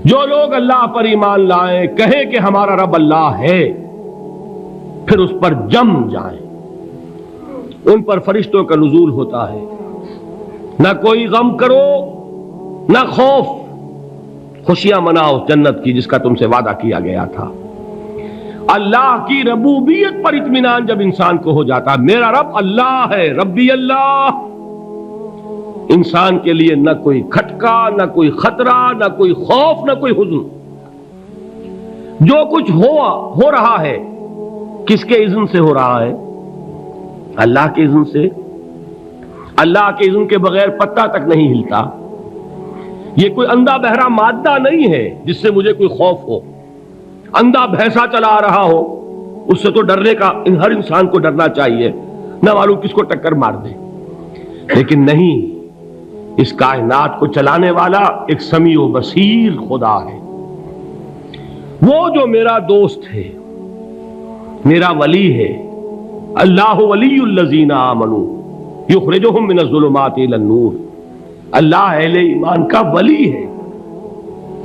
جو لوگ اللہ پر ایمان لائیں، کہیں کہ ہمارا رب اللہ ہے، پھر اس پر جم جائیں، ان پر فرشتوں کا نزول ہوتا ہے۔ نہ کوئی غم کرو نہ خوف، خوشیاں مناؤ جنت کی جس کا تم سے وعدہ کیا گیا تھا۔ اللہ کی ربوبیت پر اطمینان جب انسان کو ہو جاتا، میرا رب اللہ ہے، ربی اللہ، انسان کے لیے نہ کوئی کھٹکا، نہ کوئی خطرہ، نہ کوئی خوف، نہ کوئی حزن۔ جو کچھ ہو رہا ہے کس کے اذن سے ہو رہا ہے؟ اللہ کے اذن سے۔ اللہ کے اذن کے بغیر پتہ تک نہیں ہلتا۔ یہ کوئی اندھا بہرا مادہ نہیں ہے جس سے مجھے کوئی خوف ہو۔ اندھا بھینسا چلا آ رہا ہو، اس سے تو ڈرنے کا ہر انسان کو ڈرنا چاہیے، نہ معلوم کس کو ٹکر مار دے۔ لیکن نہیں، اس کائنات کو چلانے والا ایک سمیع و بصیر خدا ہے، وہ جو میرا دوست ہے، میرا ولی ہے۔ اللہ ولی الذین آمنوا یخرجہم من الظلمات الی النور۔ اللہ اہل ایمان کا ولی ہے،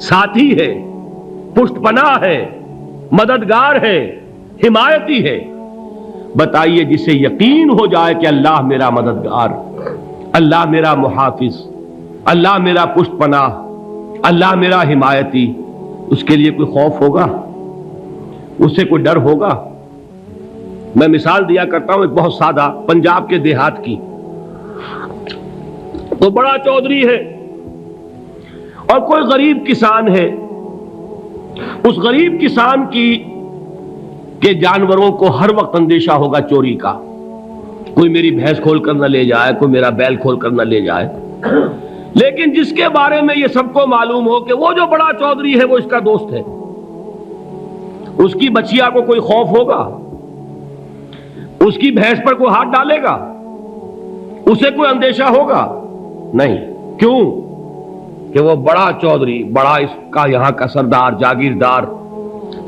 ساتھی ہے، پشت پناہ ہے، مددگار ہے، حمایتی ہے۔ بتائیے جسے یقین ہو جائے کہ اللہ میرا مددگار، اللہ میرا محافظ، اللہ میرا پشت پناہ، اللہ میرا حمایتی، اس کے لیے کوئی خوف ہوگا؟ اس سے کوئی ڈر ہوگا؟ میں مثال دیا کرتا ہوں ایک بہت سادہ، پنجاب کے دیہات کی۔ تو بڑا چودھری ہے اور کوئی غریب کسان ہے۔ اس غریب کسان کے جانوروں کو ہر وقت اندیشہ ہوگا چوری کا، کوئی میری بھینس کھول کر نہ لے جائے، کوئی میرا بیل کھول کر نہ لے جائے۔ لیکن جس کے بارے میں یہ سب کو معلوم ہو کہ وہ جو بڑا چودھری ہے وہ اس کا دوست ہے، اس کی بچیا کو کوئی خوف ہوگا؟ اس کی بھینس پر کوئی ہاتھ ڈالے گا؟ اسے کوئی اندیشہ ہوگا؟ نہیں۔ کیوں؟ کہ وہ بڑا چودھری، بڑا اس کا یہاں کا سردار، جاگیردار،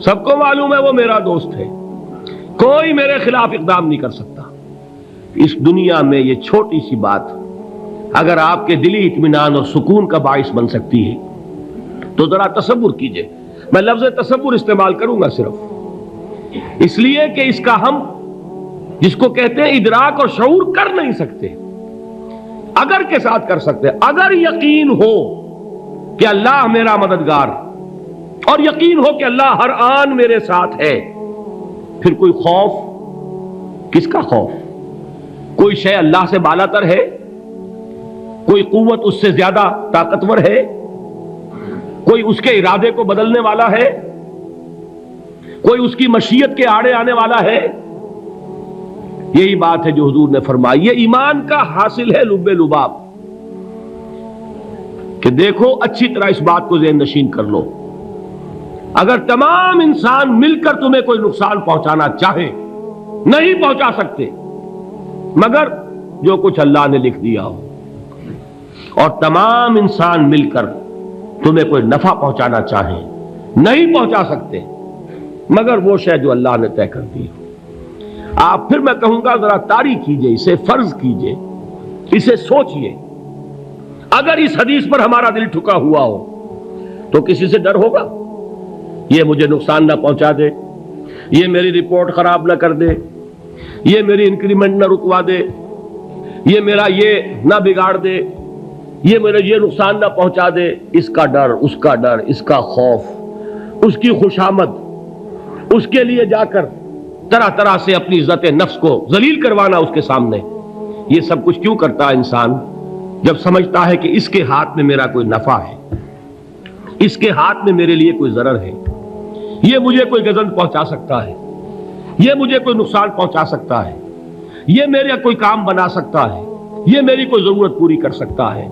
سب کو معلوم ہے وہ میرا دوست ہے، کوئی میرے خلاف اقدام نہیں کر سکتا۔ اس دنیا میں یہ چھوٹی سی بات اگر آپ کے دلی اطمینان اور سکون کا باعث بن سکتی ہے تو ذرا تصور کیجئے۔ میں لفظ تصور استعمال کروں گا صرف اس لیے کہ اس کا ہم جس کو کہتے ہیں ادراک اور شعور کر نہیں سکتے، اگر کے ساتھ کر سکتے۔ اگر یقین ہو کہ اللہ میرا مددگار اور یقین ہو کہ اللہ ہر آن میرے ساتھ ہے، پھر کوئی خوف، کس کا خوف؟ کوئی شے اللہ سے بالاتر ہے؟ کوئی قوت اس سے زیادہ طاقتور ہے؟ کوئی اس کے ارادے کو بدلنے والا ہے؟ کوئی اس کی مشیت کے آڑے آنے والا ہے؟ یہی بات ہے جو حضور نے فرمائی۔ یہ ایمان کا حاصل ہے لب لباب، کہ دیکھو اچھی طرح اس بات کو ذہن نشین کر لو، اگر تمام انسان مل کر تمہیں کوئی نقصان پہنچانا چاہے نہیں پہنچا سکتے، مگر جو کچھ اللہ نے لکھ دیا ہو، اور تمام انسان مل کر تمہیں کوئی نفع پہنچانا چاہیں نہیں پہنچا سکتے، مگر وہ شے جو اللہ نے طے کر دی ہو۔ آپ پھر میں کہوں گا ذرا طاری کیجئے، اسے فرض کیجئے، اسے سوچئے۔ اگر اس حدیث پر ہمارا دل ٹھکا ہوا ہو تو کسی سے ڈر ہوگا؟ یہ مجھے نقصان نہ پہنچا دے، یہ میری رپورٹ خراب نہ کر دے، یہ میری انکریمنٹ نہ رکوا دے، یہ میرا یہ نہ بگاڑ دے، یہ میرا یہ نقصان نہ پہنچا دے۔ اس کا ڈر، اس کا ڈر، اس کا خوف، اس کی خوشامد، اس کے لیے جا کر طرح طرح سے اپنی عزت نفس کو ذلیل کروانا اس کے سامنے، یہ سب کچھ کیوں کرتا ہے انسان؟ جب سمجھتا ہے کہ اس کے ہاتھ میں میرا کوئی نفع ہے، اس کے ہاتھ میں میرے لیے کوئی ضرر ہے، یہ مجھے کوئی گزن پہنچا سکتا ہے، یہ مجھے کوئی نقصان پہنچا سکتا ہے، یہ میرا کوئی کام بنا سکتا ہے، یہ میری کوئی ضرورت پوری کر سکتا ہے،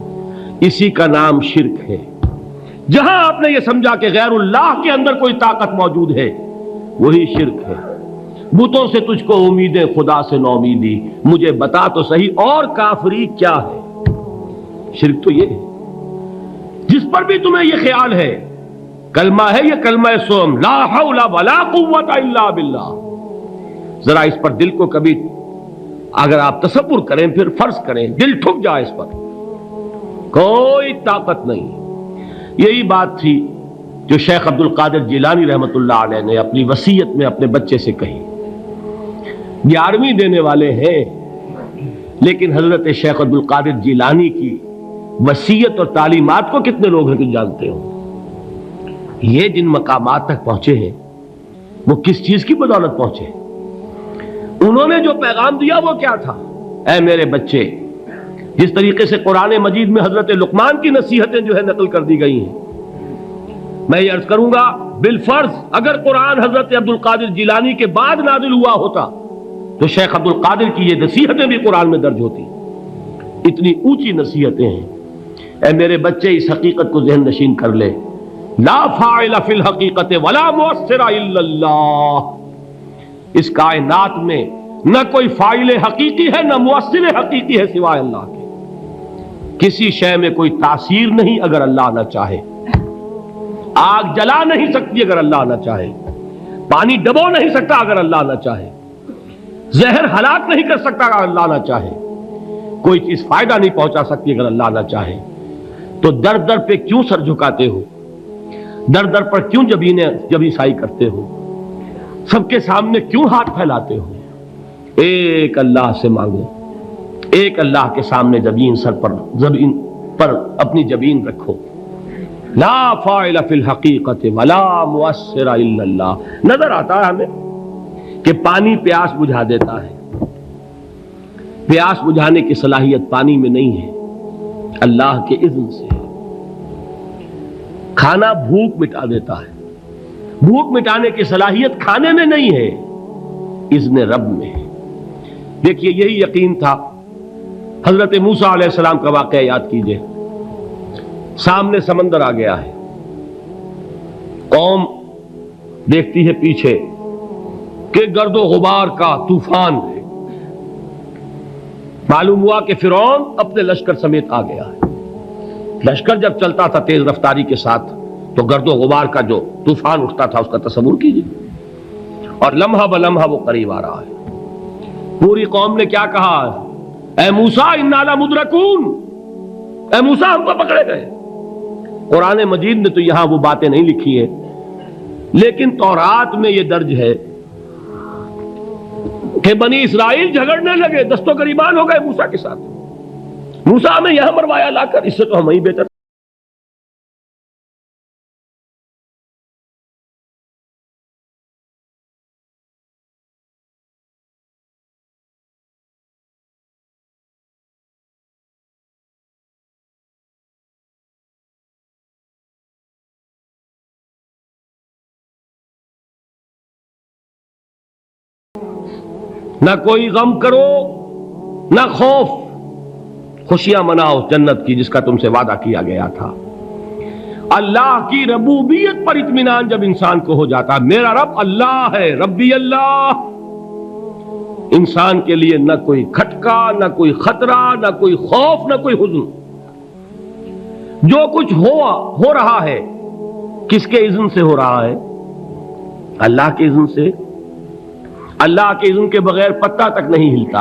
اسی کا نام شرک ہے۔ جہاں آپ نے یہ سمجھا کہ غیر اللہ کے اندر کوئی طاقت موجود ہے، وہی شرک ہے۔ بتوں سے تجھ کو امیدیں، خدا سے نومیدی، مجھے بتا تو صحیح اور کافری کیا ہے؟ شرک تو یہ ہے۔ جس پر بھی تمہیں یہ خیال ہے، کلمہ ہے یہ کلمہ سوم، لا حول ولا قوت الا باللہ، ذرا اس پر دل کو کبھی اگر آپ تصور کریں، پھر فرض کریں، دل ٹھک جائے، اس پر کوئی طاقت نہیں۔ یہی بات تھی جو شیخ عبد القادر جیلانی رحمۃ اللہ علیہ نے اپنی وصیت میں اپنے بچے سے کہی. 11ویں دینے والے ہیں، لیکن حضرت شیخ عبد القادر جیلانی کی وصیت اور تعلیمات کو کتنے لوگ ہیں کہ جانتے ہو؟ یہ جن مقامات تک پہنچے ہیں وہ کس چیز کی بدولت پہنچے؟ انہوں نے جو پیغام دیا وہ کیا تھا؟ اے میرے بچے، جس طریقے سے قرآن مجید میں حضرت لقمان کی نصیحتیں جو ہے نقل کر دی گئی ہیں، میں یہ عرض کروں گا بالفرض اگر قرآن حضرت عبد القادر جیلانی کے بعد نازل ہوا ہوتا تو شیخ عبد القادر کی یہ نصیحتیں بھی قرآن میں درج ہوتی. اتنی اونچی نصیحتیں ہیں. اے میرے بچے، اس حقیقت کو ذہن نشین کر لے، لا فاعل فی الحقیقت ولا مؤثر الا اللہ. اس کائنات میں نہ کوئی فاعل حقیقی ہے نہ مؤثر حقیقی ہے سوائے اللہ کے. کسی شے میں کوئی تاثیر نہیں اگر اللہ نہ چاہے. آگ جلا نہیں سکتی اگر اللہ نہ چاہے. پانی ڈبو نہیں سکتا اگر اللہ نہ چاہے. زہر ہلاک نہیں کر سکتا اگر اللہ نہ چاہے. کوئی چیز فائدہ نہیں پہنچا سکتی اگر اللہ نہ چاہے. تو در در پہ کیوں سر جھکاتے ہو؟ در در پر کیوں جبیں سائی کرتے ہو؟ سب کے سامنے کیوں ہاتھ پھیلاتے ہو؟ ایک اللہ سے مانگو. ایک اللہ کے سامنے زمین پر اپنی جبین رکھو. لا فاعل فی الحقیقت ولا مؤثر الا اللہ. نظر آتا ہے ہمیں کہ پانی پیاس بجھا دیتا ہے. پیاس بجھانے کی صلاحیت پانی میں نہیں ہے، اللہ کے اذن سے. کھانا بھوک مٹا دیتا ہے. بھوک مٹانے کی صلاحیت کھانے میں نہیں ہے، اذن رب میں ہے. دیکھیے یہی یقین تھا. حضرت موسیٰ علیہ السلام کا واقعہ یاد کیجئے. سامنے سمندر آ گیا ہے، قوم دیکھتی ہے پیچھے کہ گرد و غبار کا طوفان ہے. معلوم ہوا کہ فرعون اپنے لشکر سمیت آ گیا ہے. لشکر جب چلتا تھا تیز رفتاری کے ساتھ تو گرد و غبار کا جو طوفان اٹھتا تھا اس کا تصور کیجیے. اور لمحہ بلمحہ وہ قریب آ رہا ہے. پوری قوم نے کیا کہا؟ اے موسیٰ انا لمدرکون، اے موسیٰ ہم کو پکڑے گئے. قرآن مجید نے تو یہاں وہ باتیں نہیں لکھی ہیں، لیکن تورات میں یہ درج ہے کہ بنی اسرائیل جھگڑنے لگے، دست و گریبان ہو گئے موسیٰ کے ساتھ. موسیٰ ہمیں یہاں مروایا لا کر، اس سے تو ہم ہی بہتر. نہ کوئی غم کرو نہ خوف، خوشیاں مناؤ جنت کی جس کا تم سے وعدہ کیا گیا تھا. اللہ کی ربوبیت پر اطمینان جب انسان کو ہو جاتا، میرا رب اللہ ہے، ربی اللہ، انسان کے لیے نہ کوئی کھٹکا، نہ کوئی خطرہ، نہ کوئی خوف، نہ کوئی حزن. جو کچھ ہو رہا ہے کس کے اذن سے ہو رہا ہے؟ اللہ کے اذن سے. اللہ کے اذن کے بغیر پتہ تک نہیں ہلتا.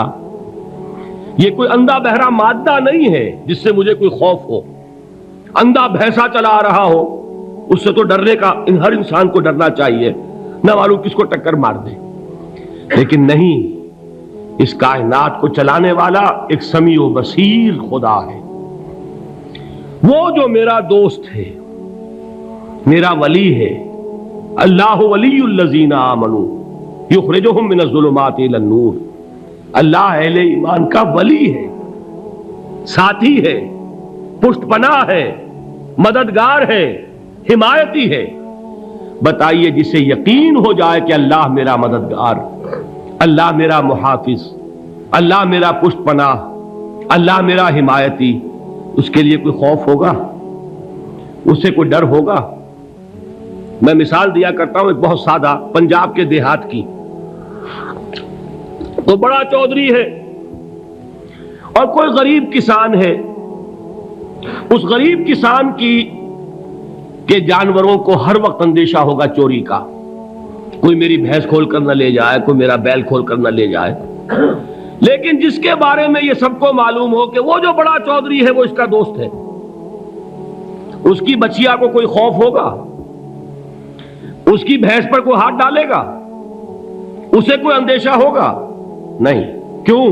یہ کوئی اندھا بہرا مادہ نہیں ہے جس سے مجھے کوئی خوف ہو. اندھا بھینسا چلا آ رہا ہو اس سے تو ڈرنے کا ہر انسان کو ڈرنا چاہیے، نہ معلوم کس کو ٹکر مار دے. لیکن نہیں، اس کائنات کو چلانے والا ایک سمیع و بصیر خدا ہے. وہ جو میرا دوست ہے، میرا ولی ہے. اللہ ولی الذین آمنوا یخرجہم من الظلمات الی النور. اللہ اہل ایمان کا ولی ہے، ساتھی ہے، پشت پناہ ہے، مددگار ہے، حمایتی ہے. بتائیے جسے یقین ہو جائے کہ اللہ میرا مددگار، اللہ میرا محافظ، اللہ میرا پشت پناہ، اللہ میرا حمایتی، اس کے لیے کوئی خوف ہوگا؟ اس سے کوئی ڈر ہوگا؟ میں مثال دیا کرتا ہوں ایک بہت سادہ پنجاب کے دیہات کی. تو بڑا چودھری ہے اور کوئی غریب کسان ہے. اس غریب کسان کے جانوروں کو ہر وقت اندیشہ ہوگا چوری کا. کوئی میری بھینس کھول کر نہ لے جائے، کوئی میرا بیل کھول کر نہ لے جائے. لیکن جس کے بارے میں یہ سب کو معلوم ہو کہ وہ جو بڑا چودھری ہے وہ اس کا دوست ہے، اس کی بچیا کو کوئی خوف ہوگا؟ اس کی بھینس پر کوئی ہاتھ ڈالے گا؟ اسے کوئی اندیشہ ہوگا؟ نہیں۔ کیوں؟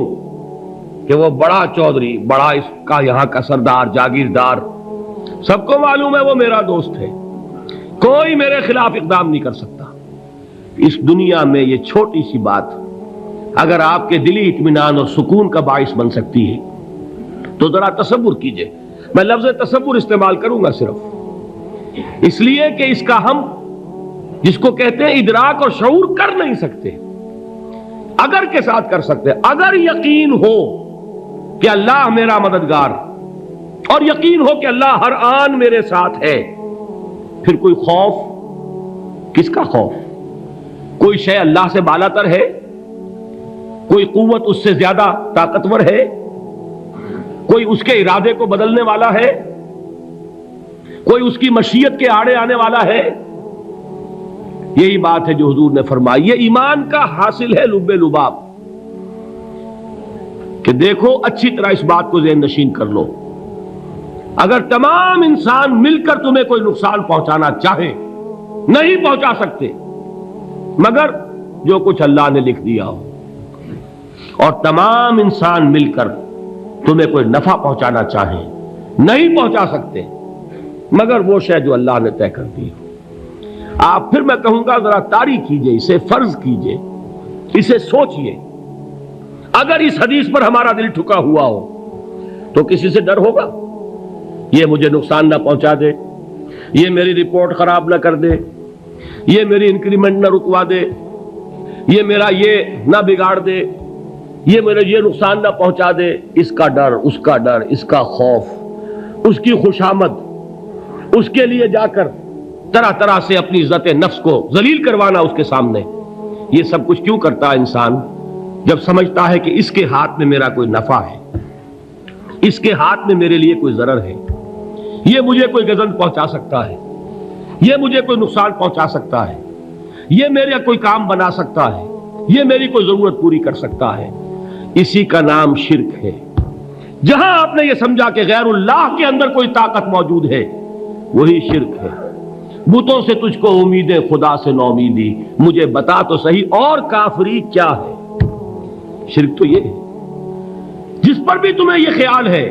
کہ وہ بڑا چودھری، بڑا اس کا یہاں کا سردار، جاگیردار، سب کو معلوم ہے وہ میرا دوست ہے، کوئی میرے خلاف اقدام نہیں کر سکتا۔ اس دنیا میں یہ چھوٹی سی بات اگر آپ کے دلی اطمینان اور سکون کا باعث بن سکتی ہے تو ذرا تصور کیجئے۔ میں لفظ تصور استعمال کروں گا صرف اس لیے کہ اس کا ہم جس کو کہتے ہیں ادراک اور شعور کر نہیں سکتے، اگر کے ساتھ کر سکتے۔ اگر یقین ہو کہ اللہ میرا مددگار اور یقین ہو کہ اللہ ہر آن میرے ساتھ ہے، پھر کوئی خوف، کس کا خوف؟ کوئی شے اللہ سے بالا تر ہے؟ کوئی قوت اس سے زیادہ طاقتور ہے؟ کوئی اس کے ارادے کو بدلنے والا ہے؟ کوئی اس کی مشیت کے آڑے آنے والا ہے؟ یہی بات ہے جو حضور نے فرمائی، یہ ایمان کا حاصل ہے لب لباب، کہ دیکھو اچھی طرح اس بات کو ذہن نشین کر لو، اگر تمام انسان مل کر تمہیں کوئی نقصان پہنچانا چاہے نہیں پہنچا سکتے، مگر جو کچھ اللہ نے لکھ دیا ہو، اور تمام انسان مل کر تمہیں کوئی نفع پہنچانا چاہیں نہیں پہنچا سکتے، مگر وہ شے جو اللہ نے طے کر دی ہو۔ آپ پھر میں کہوں گا ذرا طاری کیجئے، اسے فرض کیجئے، اسے سوچئے، اگر اس حدیث پر ہمارا دل ٹھکا ہوا ہو تو کسی سے ڈر ہوگا؟ یہ مجھے نقصان نہ پہنچا دے، یہ میری رپورٹ خراب نہ کر دے، یہ میری انکریمنٹ نہ رکوا دے، یہ میرا یہ نہ بگاڑ دے، یہ میرا یہ نقصان نہ پہنچا دے۔ اس کا ڈر، اس کا ڈر، اس کا خوف، اس کی خوشامد، اس کے لیے جا کر طرح طرح سے اپنی عزت نفس کو ذلیل کروانا اس کے سامنے، یہ سب کچھ کیوں کرتا ہے انسان؟ جب سمجھتا ہے کہ اس کے ہاتھ میں میرا کوئی نفع ہے، اس کے ہاتھ میں میرے لیے کوئی ضرر ہے، یہ مجھے کوئی گزن پہنچا سکتا ہے، یہ مجھے کوئی نقصان پہنچا سکتا ہے، یہ میرا کوئی کام بنا سکتا ہے، یہ میری کوئی ضرورت پوری کر سکتا ہے، اسی کا نام شرک ہے۔ جہاں آپ نے یہ سمجھا کہ غیر اللہ کے اندر کوئی طاقت موجود ہے، وہی شرک ہے۔ بتوں سے تجھ کو امیدیں، خدا سے نومیدی، مجھے بتا تو صحیح اور کافری کیا ہے؟ شرک تو یہ ہے۔ جس پر بھی تمہیں یہ خیال ہے،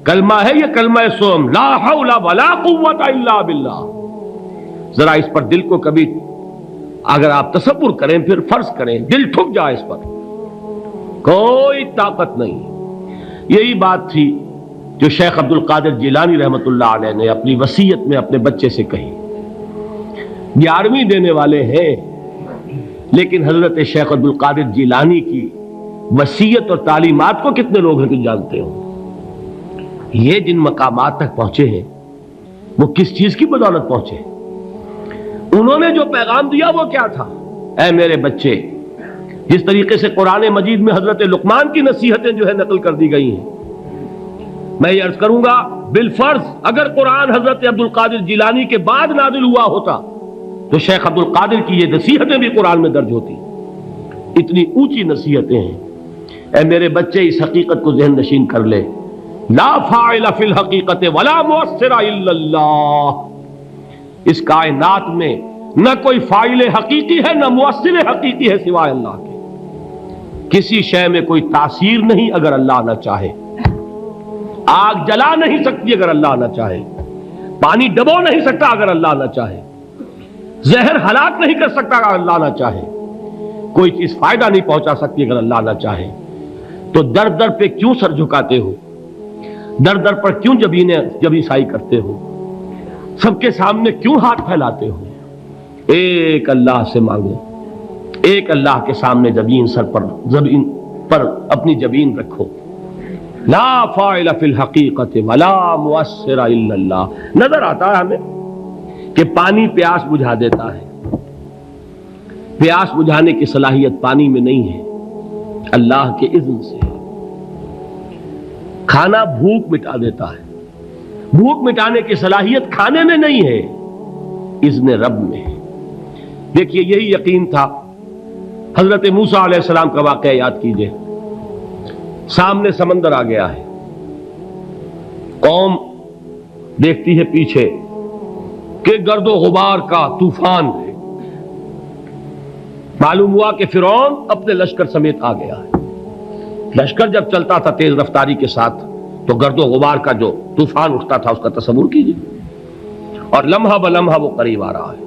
کلمہ ہے یہ کلمہ سوم، لا حول ولا قوت الا باللہ، ذرا اس پر دل کو کبھی اگر آپ تصور کریں، پھر فرض کریں، دل ٹھک جائے اس پر، کوئی طاقت نہیں۔ یہی بات تھی جو شیخ عبد القادر جیلانی رحمت اللہ علیہ نے اپنی وصیت میں اپنے بچے سے کہی۔ 11ویں دینے والے ہیں، لیکن حضرت شیخ عبد القادر جیلانی کی وصیت اور تعلیمات کو کتنے لوگ ہیں کہ جانتے ہو؟ یہ جن مقامات تک پہنچے ہیں وہ کس چیز کی بدولت پہنچے؟ انہوں نے جو پیغام دیا وہ کیا تھا؟ اے میرے بچے، جس طریقے سے قرآن مجید میں حضرت لقمان کی نصیحتیں جو ہے نقل کر دی گئی ہیں، میں یہ عرض کروں گا بالفرض اگر قرآن حضرت عبد القادر جیلانی کے بعد نازل ہوا ہوتا تو شیخ عبد القادر کی یہ نصیحتیں بھی قرآن میں درج ہوتی۔ اتنی اونچی نصیحتیں ہیں۔ اے میرے بچے، اس حقیقت کو ذہن نشین کر لے، لا فاعل فی الحقیقت ولا مؤثر الا اللہ، اس کائنات میں نہ کوئی فاعل حقیقی ہے نہ مؤثر حقیقی ہے سوائے اللہ کے۔ کسی شے میں کوئی تاثیر نہیں اگر اللہ نہ چاہے، آگ جلا نہیں سکتی اگر اللہ نہ چاہے، پانی ڈبو نہیں سکتا اگر اللہ نہ چاہے، زہر ہلاک نہیں کر سکتا اگر اللہ نہ چاہے، کوئی چیز فائدہ نہیں پہنچا سکتی اگر اللہ نہ چاہے۔ تو در در پہ کیوں سر جھکاتے ہو؟ در در پر کیوں جبیں سائی کرتے ہو؟ سب کے سامنے کیوں ہاتھ پھیلاتے ہو؟ ایک اللہ سے مانگو، ایک اللہ کے سامنے زبین پر اپنی جبین رکھو، لا فاعل فی الحقیقت ولا مؤثر الا اللہ۔ نظر آتا ہے ہمیں کہ پانی پیاس بجھا دیتا ہے، پیاس بجھانے کی صلاحیت پانی میں نہیں ہے، اللہ کے اذن سے۔ کھانا بھوک مٹا دیتا ہے، بھوک مٹانے کی صلاحیت کھانے میں نہیں ہے، اذن رب میں ہے۔ دیکھیے یہی یقین تھا۔ حضرت موسیٰ علیہ السلام کا واقعہ یاد کیجئے، سامنے سمندر آ گیا ہے، قوم دیکھتی ہے پیچھے کہ گرد و غبار کا طوفان ہے، معلوم ہوا کہ فرعون اپنے لشکر سمیت آ گیا ہے. لشکر جب چلتا تھا تیز رفتاری کے ساتھ تو گرد و غبار کا جو طوفان اٹھتا تھا اس کا تصور کیجیے. اور لمحہ بلمحہ وہ قریب آ رہا ہے.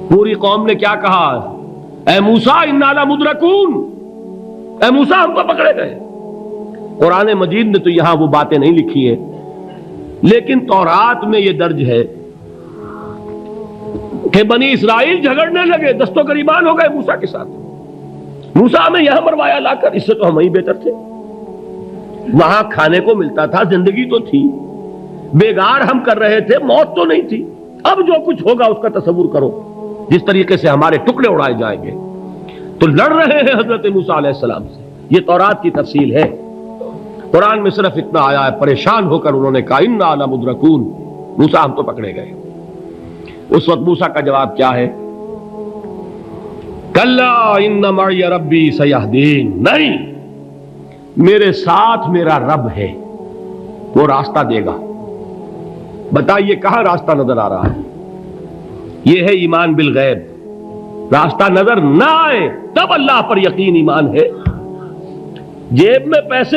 پوری قوم نے کیا کہا؟ اے موسیٰ انا لمدرکون، اے موسیٰ ہم کو پکڑے گئے. قرآن مجید نے تو یہاں وہ باتیں نہیں لکھی ہیں، لیکن تورات میں یہ درج ہے کہ بنی اسرائیل جھگڑنے لگے، دست و گریبان ہو گئے موسیٰ کے ساتھ. موسیٰ ہمیں یہاں مروایا لا کر، اس سے تو ہم ہی بہتر تھے. وہاں کھانے کو ملتا تھا، زندگی تو تھی، بیگار ہم کر رہے تھے، موت تو نہیں تھی. اب جو کچھ ہوگا اس کا تصور کرو، جس طریقے سے ہمارے ٹکڑے اڑائے جائیں گے. تو لڑ رہے ہیں حضرت موسیٰ علیہ السلام سے. یہ تورات کی تفصیل ہے. قرآن میں صرف اتنا آیا ہے، پریشان ہو کر انہوں نے کہا انا لمدرکون، موسیٰ ہم تو پکڑے گئے. اس وقت موسیٰ کا جواب کیا ہے؟ کلا ان معی ربی سیہدین، نہیں، میرے ساتھ میرا رب ہے، وہ راستہ دے گا. بتائیے کہاں راستہ نظر آ رہا ہے؟ یہ ہے ایمان بالغیب. راستہ نظر نہ آئے تب اللہ پر یقین ایمان ہے. جیب میں پیسے